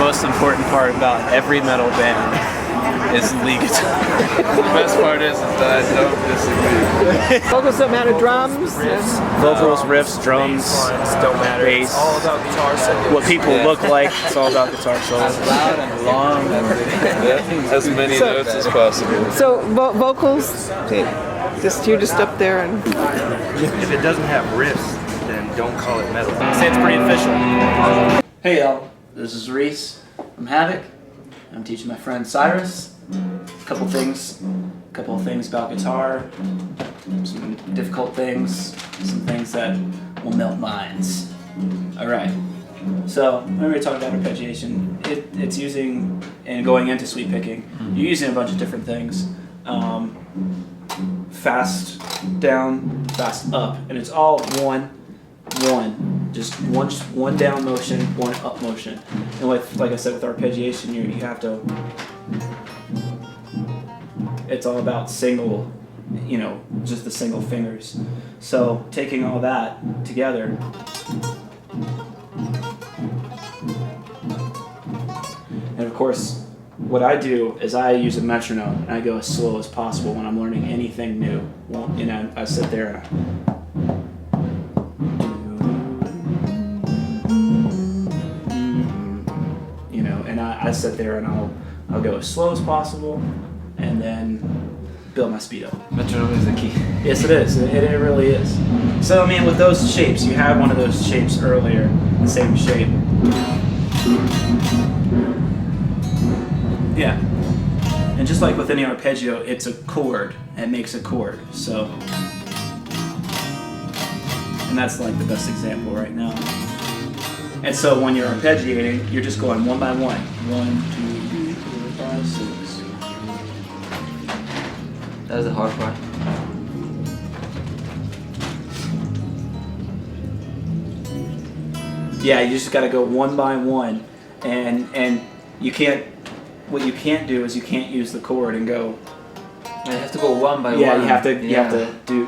most important part about every metal band is lead guitar. The best part is that I don't disagree. Vocals don't matter, drums. Vocals, riffs, drums, Don't matter. bass. It's all about guitar solos. What people look like, it's all about guitar solos. Loud and long. As many notes as possible. So vocals, you're just up there and. If it doesn't have riffs, then don't call it metal. Say it's pretty official. Hey y'all, this is Reece from HAVOK. I'm teaching my friend Cyrus a couple of things about guitar, some difficult things, some things that will melt minds. Alright, so when we talk about arpeggiation, it's using, and going into sweep picking, you're using a bunch of different things. Fast down, fast up, and it's all just one down motion, one up motion. And like I said, with arpeggiation, you have to. It's all about single, just the single fingers. So taking all that together. And of course, what I do is I use a metronome and I go as slow as possible when I'm learning anything new. I sit there and I sit there and I'll go as slow as possible and then build my speed up. Metronome is the key. Yes, it is. It really is. So I mean, with those shapes, you have one of those shapes earlier, the same shape. Yeah. And just like with any arpeggio, it's a chord. It makes a chord. So, and that's like the best example right now. And so when you're arpeggiating, you're just going one by one. 1, 2, 3, 4, 5, 6. That's the hard part. Yeah, you just got to go one by one, and you can't. What you can't do is you can't use the chord and go. You have to go one by one. Yeah, you have to. You Yeah. have to do.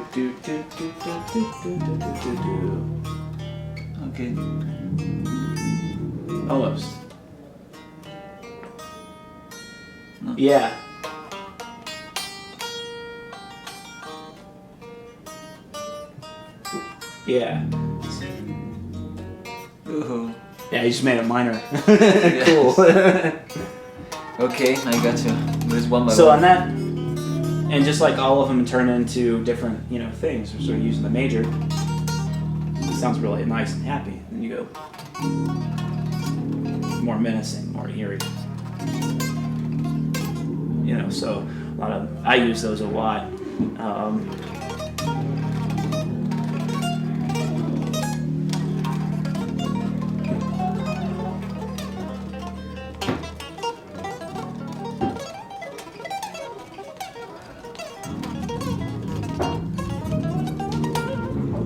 Okay. Almost. No. Yeah. Yeah. Ooh. Yeah, you just made it minor. Yes. Cool. Okay, I got you. There's one by So one. on that, and just like all of them turn into different, things. We're sort of using the major. It sounds really nice and happy. And you go more menacing, more eerie. So I use those a lot.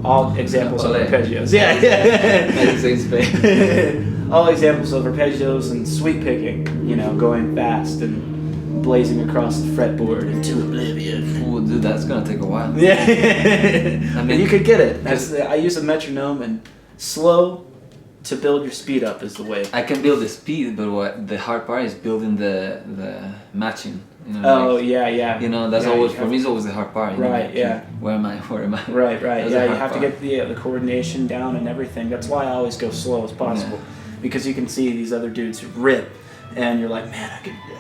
All examples of arpeggios. Yeah. All examples of arpeggios and sweep picking, going fast and blazing across the fretboard into oblivion. Ooh, dude, that's gonna take a while. Yeah. I mean, you could get it. I use a metronome, and slow to build your speed up is the way. I can build the speed, but what the hard part is building the matching. Yeah. That's Yeah, always you for have me. It's always the hard part. Right, yeah. Where am I? Right. That's Yeah, the you hard have to part. get the coordination down and everything. That's why I always go slow as possible, because you can see these other dudes rip, and you're like, man,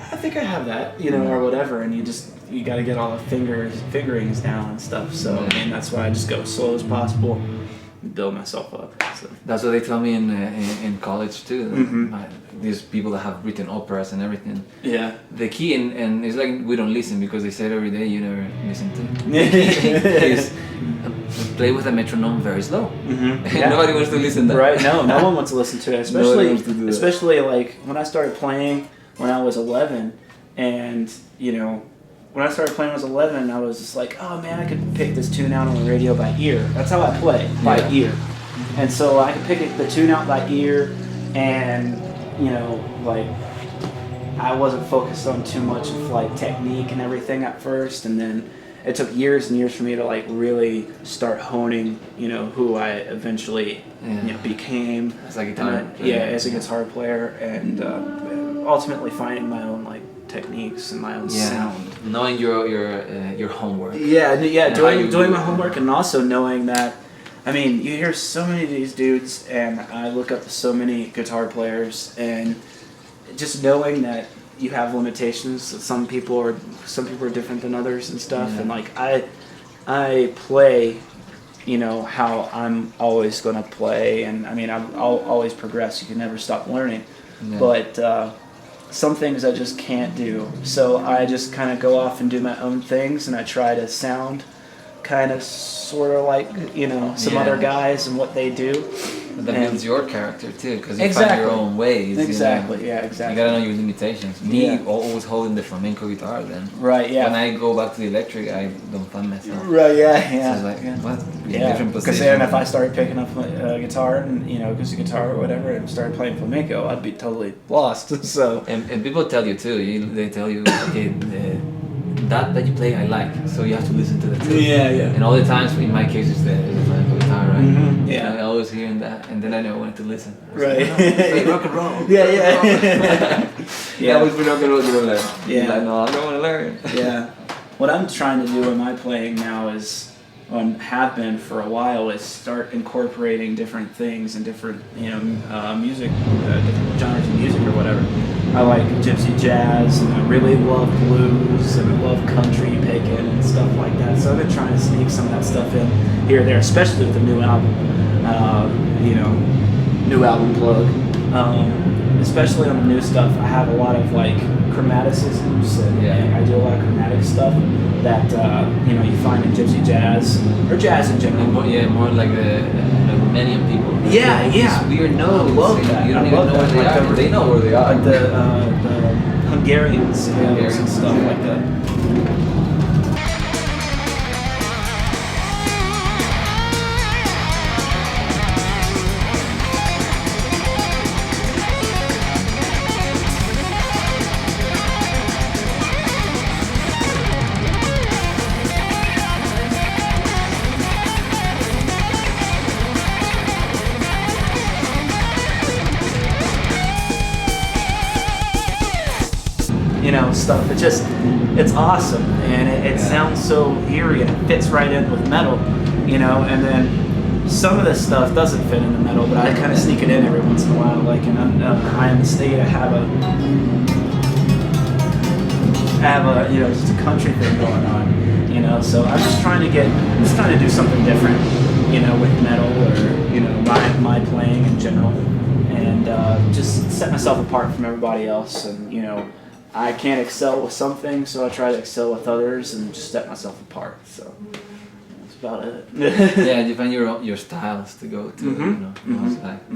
I think I have that, or whatever, and you got to get all the fingerings down and stuff. So that's why I just go as slow as possible and build myself up. So. That's what they tell me in college too. Mhm. These people that have written operas and everything. Yeah. The key and it's like we don't listen because they say it every day. You never listen to it. Is play with a metronome very slow. Mm-hmm. Nobody wants to listen to that. Right? No one wants to listen to it. Nobody wants to do that. Especially like when I started playing when I was 11, and when I started playing when I was 11, I was just like, oh man, I could pick this tune out on the radio by ear. That's how I play, by ear. And so I could pick the tune out by ear, and I wasn't focused on too much of like technique and everything at first, and it took years and years for me to like really start honing, you know, who I eventually you know, became As a guitar yeah, as a guitar player, and ultimately finding my own like techniques and my own sound. Knowing your homework. Yeah, And how you doing do my it. homework, and also knowing that, I mean, you hear so many of these dudes, and I look up to so many guitar players, and just knowing that you have limitations. That some people are different than others and stuff, Yeah. and like I play, you know, how I'm always gonna play, and I mean I'll always progress. You can never stop learning, Yeah. but some things I just can't do. So I just kind of go off and do my own things, and I try to sound kind of sort of like, you know, some Yeah. other guys and what they do. But that And- builds your character too, because you Exactly. find your own ways. Exactly, You know? yeah, You exactly. gotta know your limitations. Me, Yeah. always holding the flamenco guitar. Then Right, yeah. when I go back to the electric, I don't find myself. Right, yeah, So yeah. it's like, yeah. what? Yeah, Different because position. then if I started picking up guitar and, you know, acoustic guitar or whatever, and started playing flamenco, I'd be totally lost. So And people tell you too. They tell you, okay, that you play I like, so you have to listen to that too. yeah. And all the times, in my case, it's the flamenco guitar, right? Mhm, yeah. And I always hearing that, and then I never wanted to listen. I was Right. like, no, play rock and roll. Yeah, yeah. Yeah, always be rock and roll. You don't learn. Yeah. Like, no, I don't want to learn. Yeah. What I'm trying to do in my playing now is, have been for a while, is start incorporating different things and different, you know, music, different genres of music or whatever. I like gypsy jazz, and I really love blues, and I love country picking and stuff like that. So I've been trying to sneak some of that stuff in here or there, especially with the new album, you know, new album plug. Especially on the new stuff, I have a lot of like chromaticisms, and I do a lot of chromatic stuff that you know, you find in gypsy jazz or jazz in general. And more like the Romanian people. Yeah, yeah. These weird notes. I love that. You don't I even love know where that. they Like are. the- They know where they are. Like the Hungarian scales and stuff like that. You know, stuff. It's awesome, and it sounds so eerie, and it fits right in with metal, you know. And then some of this stuff doesn't fit into metal, but I kind of sneak it in every once in a while. Like in I Am the State, I have a you know, just a country thing going on, you know. So I'm just trying to do something different, you know, with metal, or you know, my playing in general, and just set myself apart from everybody else. And you know, I can't excel with some things, so I try to excel with others and just set myself apart. So that's about it. Yeah, you find your styles to go to. You know, it's like